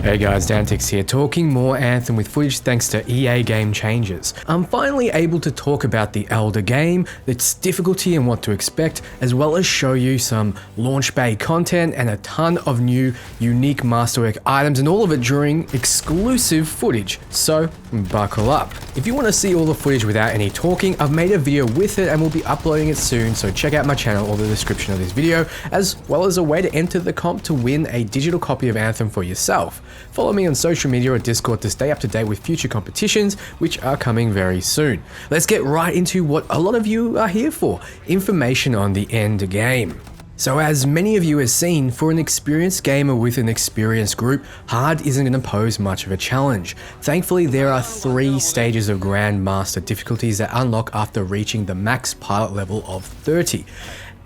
Hey guys, Dantix here, talking more Anthem with footage thanks to EA game changes. I'm finally able to talk about the Elder game, its difficulty and what to expect, as well as show you some launch bay content and a ton of new unique Masterwork items, and all of it during exclusive footage, so buckle up. If you want to see all the footage without any talking, I've made a video with it and we'll be uploading it soon, so check out my channel or the description of this video, as well as a way to enter the comp to win a digital copy of Anthem for yourself. Follow me on social media or Discord to stay up to date with future competitions, which are coming very soon. Let's get right into what a lot of you are here for, information on the end game. So as many of you have seen, for an experienced gamer with an experienced group, hard isn't going to pose much of a challenge. Thankfully, there are 3 stages of Grandmaster difficulties that unlock after reaching the max pilot level of 30.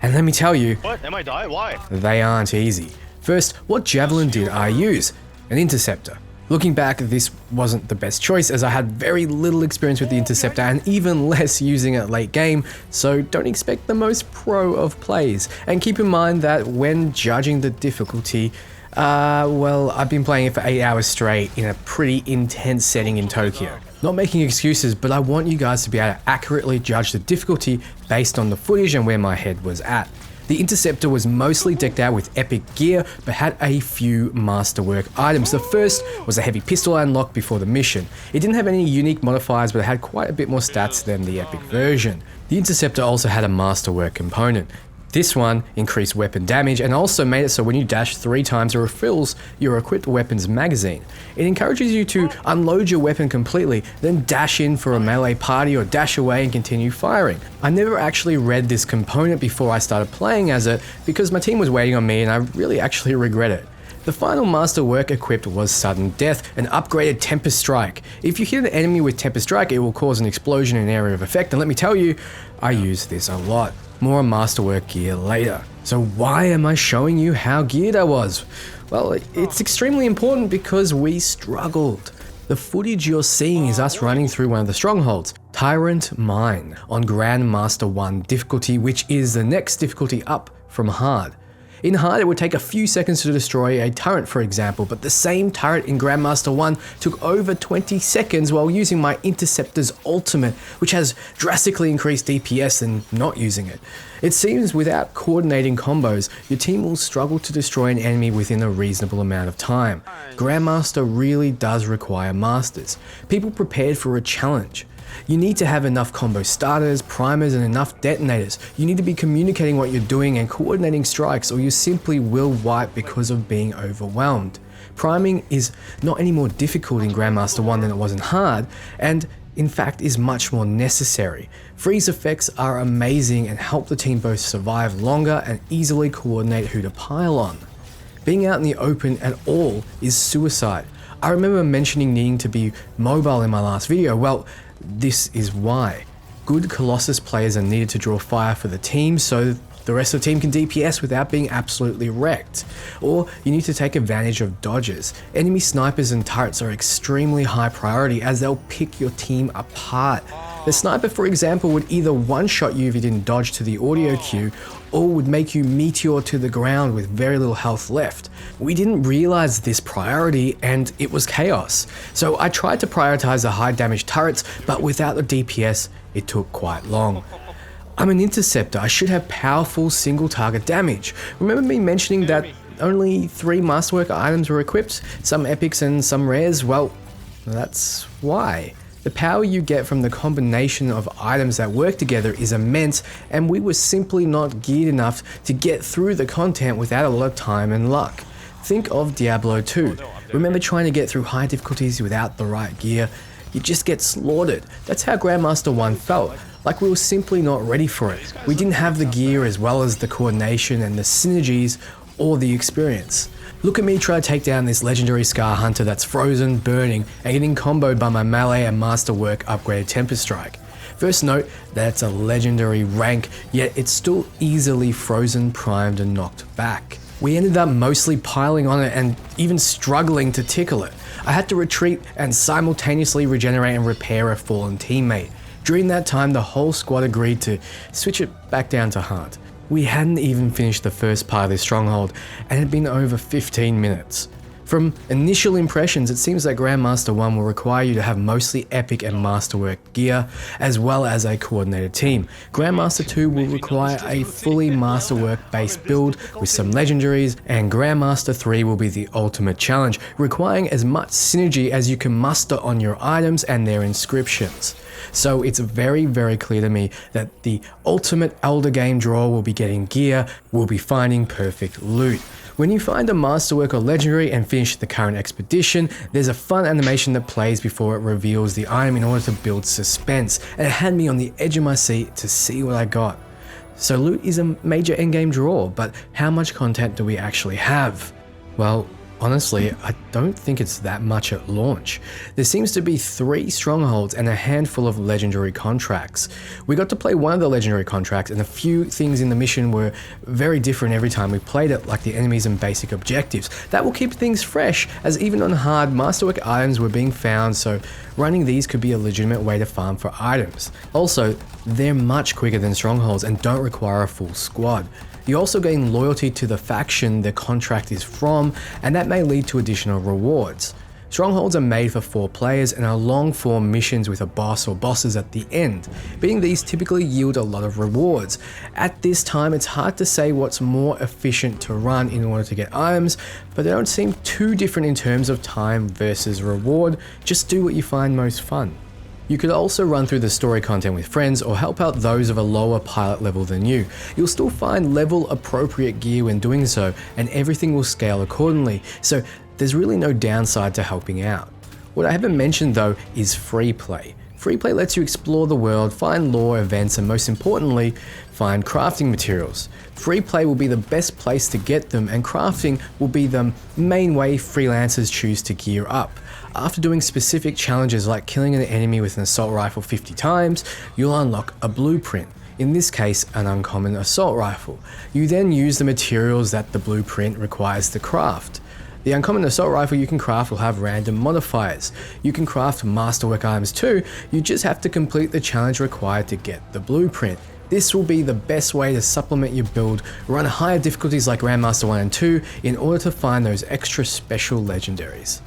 And let me tell you, what? Am I dying? Why? They aren't easy. First, what javelin did I use? An interceptor. Looking back, this wasn't the best choice as I had very little experience with the interceptor and even less using it late game, so don't expect the most pro of plays. And keep in mind that when judging the difficulty, well, I've been playing it for 8 hours straight in a pretty intense setting in Tokyo. Not making excuses, but I want you guys to be able to accurately judge the difficulty based on the footage and where my head was at. The Interceptor was mostly decked out with epic gear, but had a few Masterwork items. The first was a heavy pistol I unlocked before the mission. It didn't have any unique modifiers, but it had quite a bit more stats than the epic version. The Interceptor also had a Masterwork component. This one increased weapon damage and also made it so when you dash 3 times it refills your equipped weapon's magazine. It encourages you to unload your weapon completely, then dash in for a melee party or dash away and continue firing. I never actually read this component before I started playing as it because my team was waiting on me and I really actually regret it. The final Masterwork equipped was Sudden Death, an upgraded Tempest Strike. If you hit an enemy with Tempest Strike, it will cause an explosion in area of effect, and let me tell you, I use this a lot. More Masterwork gear later. So why am I showing you how geared I was? Well, it's extremely important because we struggled. The footage you're seeing is us running through one of the strongholds, Tyrant Mine, on Grandmaster 1 difficulty, which is the next difficulty up from hard. In hard, it would take a few seconds to destroy a turret, for example, but the same turret in Grandmaster 1 took over 20 seconds while using my Interceptor's ultimate, which has drastically increased DPS than not using it. It seems without coordinating combos, your team will struggle to destroy an enemy within a reasonable amount of time. Grandmaster really does require masters, people prepared for a challenge. You need to have enough combo starters, primers, and enough detonators. You need to be communicating what you're doing and coordinating strikes, or you simply will wipe because of being overwhelmed. Priming is not any more difficult in Grandmaster 1 than it was in hard, and in fact is much more necessary. Freeze effects are amazing and help the team both survive longer and easily coordinate who to pile on. Being out in the open at all is suicide. I remember mentioning needing to be mobile in my last video. Well, this is why. Good Colossus players are needed to draw fire for the team so the rest of the team can DPS without being absolutely wrecked. Or you need to take advantage of dodges. Enemy snipers and turrets are extremely high priority as they'll pick your team apart. The sniper, for example, would either one-shot you if you didn't dodge to the audio cue, or would make you meteor to the ground with very little health left. We didn't realize this priority and it was chaos. So I tried to prioritize the high damage turrets, but without the DPS, it took quite long. I'm an interceptor, I should have powerful single target damage. Remember me mentioning that only 3 Masterwork items were equipped, some epics and some rares? Well, that's why. The power you get from the combination of items that work together is immense, and we were simply not geared enough to get through the content without a lot of time and luck. Think of Diablo 2. Remember trying to get through high difficulties without the right gear? You just get slaughtered. That's how Grandmaster 1 felt. Like we were simply not ready for it. We didn't have the gear as well as the coordination and the synergies or the experience. Look at me try to take down this legendary Scar Hunter that's frozen, burning, and getting comboed by my melee and Masterwork upgraded Tempest Strike. First note that it's a legendary rank, yet it's still easily frozen, primed, and knocked back. We ended up mostly piling on it and even struggling to tickle it. I had to retreat and simultaneously regenerate and repair a fallen teammate. During that time, the whole squad agreed to switch it back down to hard. We hadn't even finished the first part of this stronghold and it had been over 15 minutes. From initial impressions, it seems that Grandmaster 1 will require you to have mostly epic and Masterwork gear, as well as a coordinated team. Grandmaster 2 will require a fully Masterwork based build with some legendaries, and Grandmaster 3 will be the ultimate challenge, requiring as much synergy as you can muster on your items and their inscriptions. So it's very, very clear to me that the ultimate Elder Game draw will be getting gear, will be finding perfect loot. When you find a Masterwork or Legendary and finish the current expedition, there's a fun animation that plays before it reveals the item in order to build suspense, and it had me on the edge of my seat to see what I got. So loot is a major endgame draw, but how much content do we actually have? Well, honestly, I don't think it's that much at launch. There seems to be 3 strongholds and a handful of legendary contracts. We got to play one of the legendary contracts, and a few things in the mission were very different every time we played it, like the enemies and basic objectives. That will keep things fresh, as even on hard, Masterwork items were being found, so running these could be a legitimate way to farm for items. Also, they're much quicker than strongholds and don't require a full squad. You also gain loyalty to the faction the contract is from, and that may lead to additional rewards. Strongholds are made for 4 players and are long-form missions with a boss or bosses at the end. Beating these typically yield a lot of rewards. At this time, it's hard to say what's more efficient to run in order to get items, but they don't seem too different in terms of time versus reward. Just do what you find most fun. You could also run through the story content with friends or help out those of a lower pilot level than you. You'll still find level appropriate gear when doing so, and everything will scale accordingly, so there's really no downside to helping out. What I haven't mentioned though is free play. Free play lets you explore the world, find lore, events, and most importantly, find crafting materials. Free play will be the best place to get them, and crafting will be the main way freelancers choose to gear up. After doing specific challenges like killing an enemy with an assault rifle 50 times, you'll unlock a blueprint. In this case, an uncommon assault rifle. You then use the materials that the blueprint requires to craft. The uncommon assault rifle you can craft will have random modifiers. You can craft Masterwork items too, you just have to complete the challenge required to get the blueprint. This will be the best way to supplement your build, run higher difficulties like Grandmaster 1 and 2 in order to find those extra special legendaries.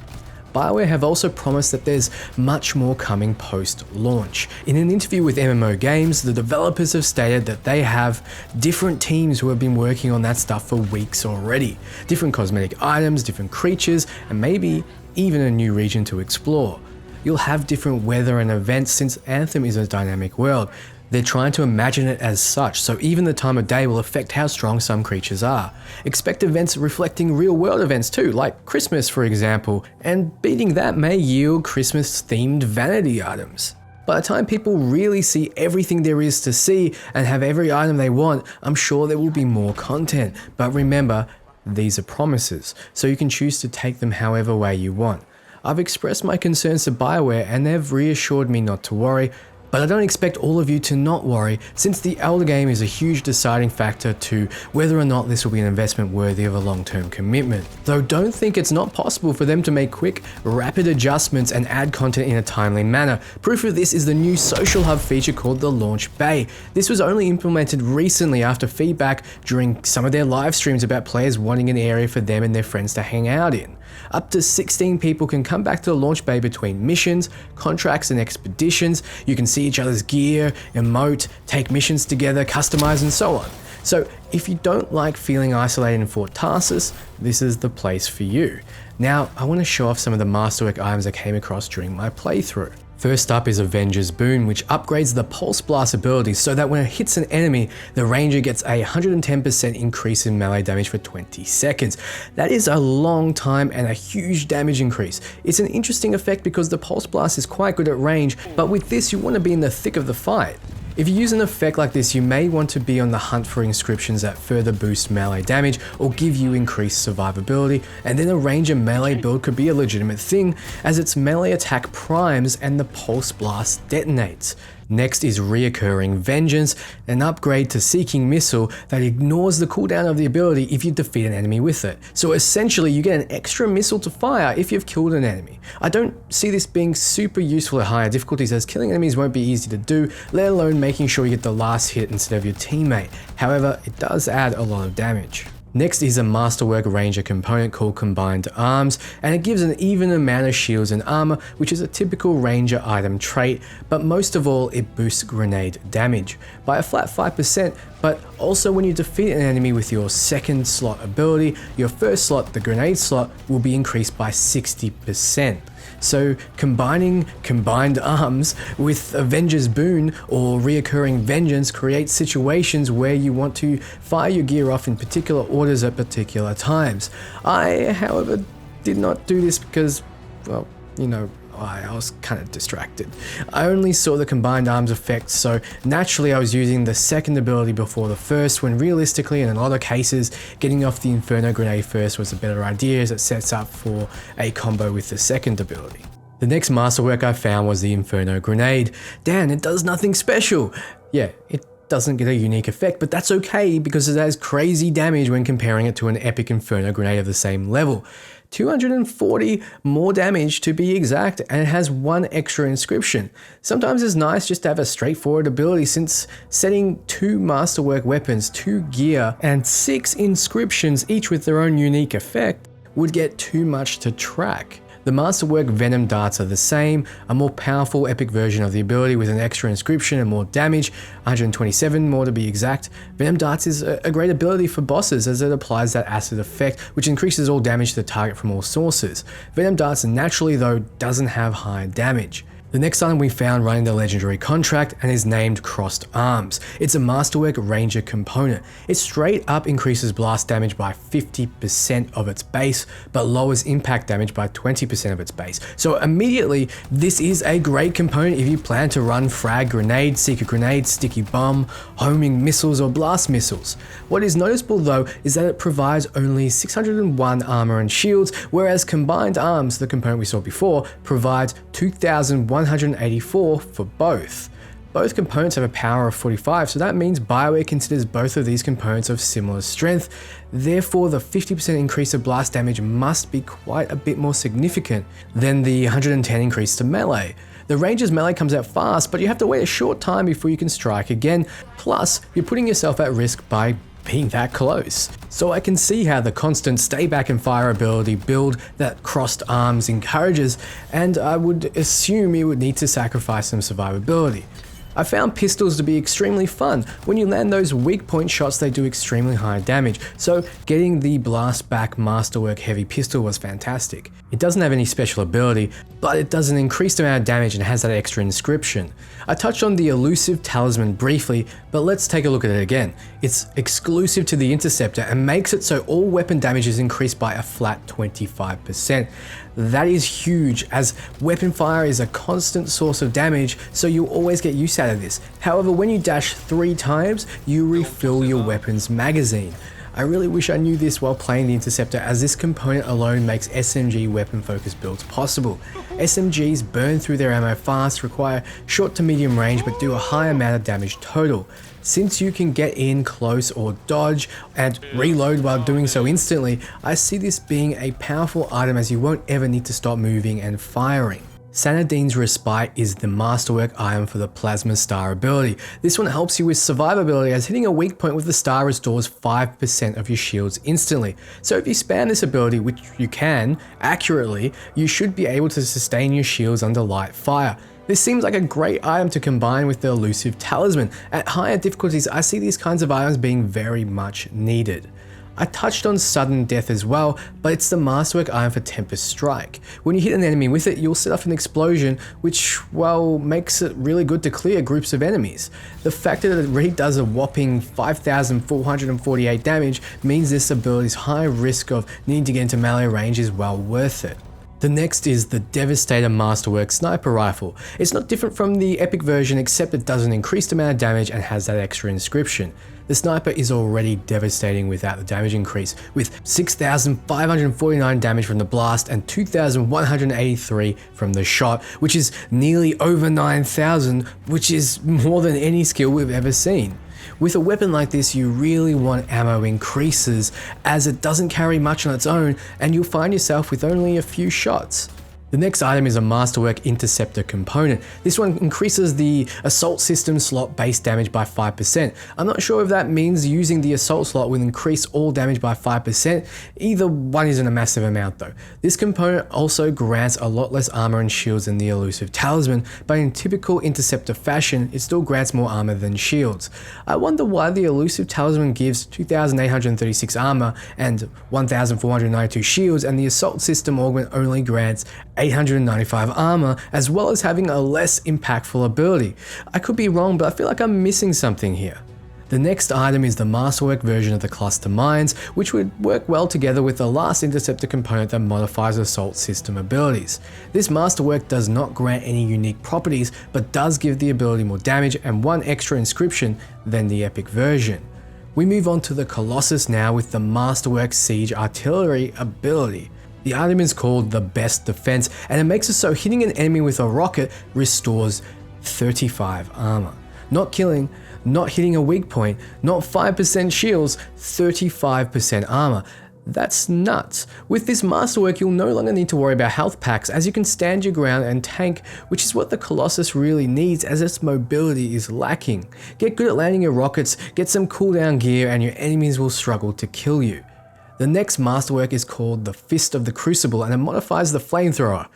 Bioware have also promised that there's much more coming post-launch. In an interview with MMO Games, the developers have stated that they have different teams who have been working on that stuff for weeks already. Different cosmetic items, different creatures, and maybe even a new region to explore. You'll have different weather and events since Anthem is a dynamic world. They're trying to imagine it as such, so even the time of day will affect how strong some creatures are. Expect events reflecting real world events too, like Christmas for example, and beating that may yield Christmas themed vanity items. By the time people really see everything there is to see and have every item they want, I'm sure there will be more content. But remember, these are promises, so you can choose to take them however way you want. I've expressed my concerns to Bioware and they've reassured me not to worry, but I don't expect all of you to not worry, since the Elder Game is a huge deciding factor to whether or not this will be an investment worthy of a long-term commitment. Though don't think it's not possible for them to make quick, rapid adjustments and add content in a timely manner. Proof of this is the new social hub feature called the Launch Bay. This was only implemented recently after feedback during some of their live streams about players wanting an area for them and their friends to hang out in. Up to 16 people can come back to the launch bay between missions, contracts, and expeditions. You can see each other's gear, emote, take missions together, customize, and so on. So if you don't like feeling isolated in Fort Tarsus, this is the place for you. Now, I want to show off some of the Masterwork items I came across during my playthrough. First up is Avenger's Boon, which upgrades the Pulse Blast ability so that when it hits an enemy, the ranger gets a 110% increase in melee damage for 20 seconds. That is a long time and a huge damage increase. It's an interesting effect because the Pulse Blast is quite good at range, but with this you want to be in the thick of the fight. If you use an effect like this, you may want to be on the hunt for inscriptions that further boost melee damage or give you increased survivability, and then a ranger melee build could be a legitimate thing as its melee attack primes and the pulse blast detonates. Next is Reoccurring Vengeance, an upgrade to Seeking Missile that ignores the cooldown of the ability if you defeat an enemy with it. So essentially you get an extra missile to fire if you've killed an enemy. I don't see this being super useful at higher difficulties as killing enemies won't be easy to do, let alone making sure you get the last hit instead of your teammate. However, it does add a lot of damage. Next is a Masterwork Ranger component called Combined Arms, and it gives an even amount of shields and armor, which is a typical Ranger item trait, but most of all it boosts grenade damage by a flat 5%, but also when you defeat an enemy with your second slot ability, your first slot, the grenade slot, will be increased by 60%. So combining Combined Arms with Avenger's Boon or Reoccurring Vengeance creates situations where you want to fire your gear off in particular orders at particular times. I, however, did not do this because, well, you know, I was kind of distracted. I only saw the Combined Arms effect, so naturally I was using the second ability before the first, when realistically in a lot of cases getting off the Inferno Grenade first was a better idea as it sets up for a combo with the second ability. The next Masterwork I found was the Inferno Grenade. Dan, it does nothing special. Yeah, it doesn't get a unique effect, but that's okay because it has crazy damage when comparing it to an epic Inferno Grenade of the same level. 240 more damage to be exact, and it has one extra inscription. Sometimes it's nice just to have a straightforward ability, since setting 2 Masterwork weapons, 2 gear, and 6 inscriptions, each with their own unique effect, would get too much to track. The Masterwork Venom darts are the same, a more powerful epic version of the ability with an extra inscription and more damage, 127 more to be exact. Venom darts is a great ability for bosses as it applies that acid effect, which increases all damage to the target from all sources. Venom darts naturally though doesn't have high damage. The next item we found running the legendary contract and is named Crossed Arms. It's a Masterwork Ranger component. It straight up increases blast damage by 50% of its base, but lowers impact damage by 20% of its base. So immediately, this is a great component if you plan to run frag grenade, secret grenade, sticky bomb, homing missiles, or blast missiles. What is noticeable though is that it provides only 601 armor and shields, whereas Combined Arms, the component we saw before, provides 2,184 for both. Both components have a power of 45, so that means Bioware considers both of these components of similar strength. Therefore, the 50% increase of blast damage must be quite a bit more significant than the 110 increase to melee. The Ranger's melee comes out fast, but you have to wait a short time before you can strike again. Plus, you're putting yourself at risk by being that close. So I can see how the constant stay back and fire ability build that Crossed Arms encourages, and I would assume you would need to sacrifice some survivability. I found pistols to be extremely fun. When you land those weak point shots, they do extremely high damage, so getting the Blast Back Masterwork heavy pistol was fantastic. It doesn't have any special ability, but it does an increased amount of damage and has that extra inscription. I touched on the elusive talisman briefly, but let's take a look at it again. It's exclusive to the Interceptor and makes it so all weapon damage is increased by a flat 25%. That is huge, as weapon fire is a constant source of damage, so you'll always get use out of this. However, when you dash 3 times, you refill your weapon's magazine. I really wish I knew this while playing the Interceptor, as this component alone makes SMG weapon focused builds possible. SMGs burn through their ammo fast, require short to medium range, but do a high amount of damage total. Since you can get in close or dodge and reload while doing so instantly, I see this being a powerful item as you won't ever need to stop moving and firing. Sanadine's Respite is the Masterwork item for the Plasma Star ability. This one helps you with survivability, as hitting a weak point with the star restores 5% of your shields instantly. So if you spam this ability, which you can, accurately, you should be able to sustain your shields under light fire. This seems like a great item to combine with the elusive talisman. At higher difficulties, I see these kinds of items being very much needed. I touched on sudden death as well, but it's the Masterwork item for Tempest Strike. When you hit an enemy with it, you'll set off an explosion, which, well, makes it really good to clear groups of enemies. The fact that it really does a whopping 5,448 damage means this ability's high risk of needing to get into melee range is well worth it. The next is the Devastator Masterwork Sniper Rifle. It's not different from the epic version, except it does an increased amount of damage and has that extra inscription. The sniper is already devastating without the damage increase, with 6,549 damage from the blast and 2,183 from the shot, which is nearly over 9,000, which is more than any skill we've ever seen. With a weapon like this, you really want ammo increases, as it doesn't carry much on its own and you'll find yourself with only a few shots. The next item is a Masterwork Interceptor component. This one increases the assault system slot base damage by 5%. I'm not sure if that means using the assault slot will increase all damage by 5%. Either one isn't a massive amount though. This component also grants a lot less armor and shields than the Elusive Talisman, but in typical Interceptor fashion, it still grants more armor than shields. I wonder why the Elusive Talisman gives 2,836 armor and 1,492 shields, and the assault system augment only grants 895 armor, as well as having a less impactful ability. I could be wrong, but I feel like I'm missing something here. The next item is the Masterwork version of the Cluster Mines, which would work well together with the last Interceptor component that modifies assault system abilities. This Masterwork does not grant any unique properties, but does give the ability more damage and one extra inscription than the Epic version. We move on to the Colossus now with the Masterwork Siege Artillery ability. The item is called the Best Defense, and it makes it so hitting an enemy with a rocket restores 35 armor. Not killing, not hitting a weak point, not 5% shields, 35% armor. That's nuts. With this Masterwork, you'll no longer need to worry about health packs, as you can stand your ground and tank, which is what the Colossus really needs, as its mobility is lacking. Get good at landing your rockets, get some cooldown gear, and your enemies will struggle to kill you. The next Masterwork is called the Fist of the Crucible, and it modifies the flamethrower.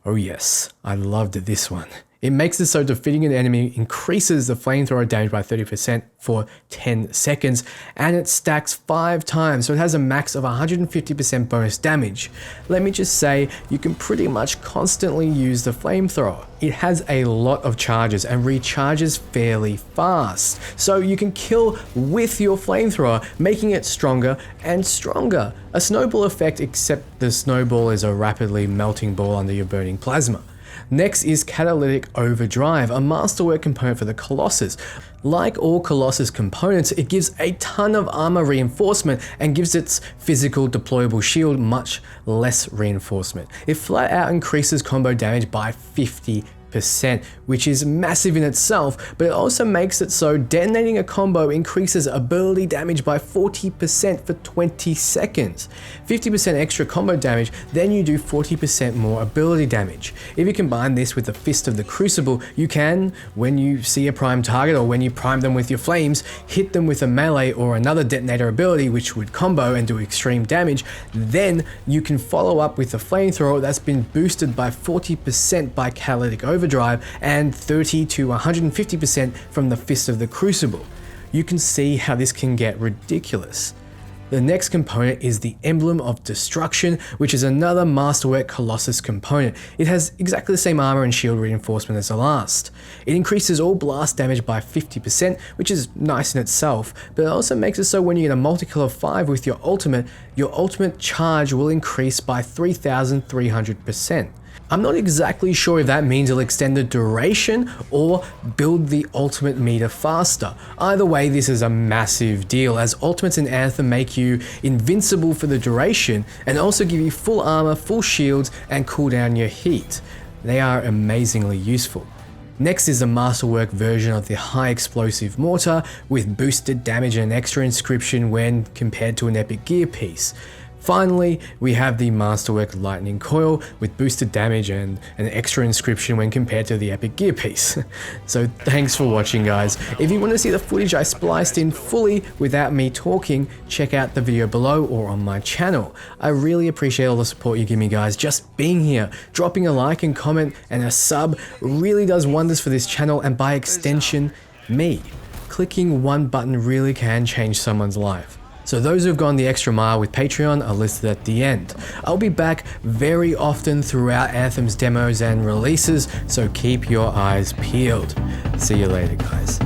Oh yes, I loved this one. It makes it so defeating an enemy increases the flamethrower damage by 30% for 10 seconds, and it stacks 5 times, so it has a max of 150% bonus damage. Let me just say, you can pretty much constantly use the flamethrower. It has a lot of charges and recharges fairly fast, so you can kill with your flamethrower, making it stronger and stronger. A snowball effect, except the snowball is a rapidly melting ball under your burning plasma. Next is Catalytic Overdrive, a Masterwork component for the Colossus. Like all Colossus components, it gives a ton of armor reinforcement and gives its physical deployable shield much less reinforcement. It flat out increases combo damage by 50%, which is massive in itself, but it also makes it so detonating a combo increases ability damage by 40% for 20 seconds. 50% extra combo damage, then you do 40% more ability damage. If you combine this with the Fist of the Crucible, you can, when you see a prime target or when you prime them with your flames, hit them with a melee or another detonator ability which would combo and do extreme damage. Then you can follow up with a flamethrower that's been boosted by 40% by Catalytic Overdrive and 30 to 150% from the Fist of the Crucible. You can see how this can get ridiculous. The next component is the Emblem of Destruction, which is another Masterwork Colossus component. It has exactly the same armor and shield reinforcement as the last. It increases all blast damage by 50%, which is nice in itself, but it also makes it so when you get a multi-kill of 5 with your ultimate charge will increase by 3,300%. I'm not exactly sure if that means it'll extend the duration or build the ultimate meter faster. Either way, this is a massive deal, as ultimates in Anthem make you invincible for the duration and also give you full armor, full shields, and cool down your heat. They are amazingly useful. Next is the Masterwork version of the High Explosive Mortar with boosted damage and extra inscription when compared to an epic gear piece. Finally, we have the Masterwork Lightning Coil with boosted damage and an extra inscription when compared to the epic gear piece. So thanks for watching, guys. If you want to see the footage I spliced in fully without me talking, check out the video below or on my channel. I really appreciate all the support you give me, guys. Just being here, dropping a like and comment and a sub really does wonders for this channel and by extension, me. Clicking one button really can change someone's life. So those who've gone the extra mile with Patreon are listed at the end. I'll be back very often throughout Anthem's demos and releases, so keep your eyes peeled. See you later, guys.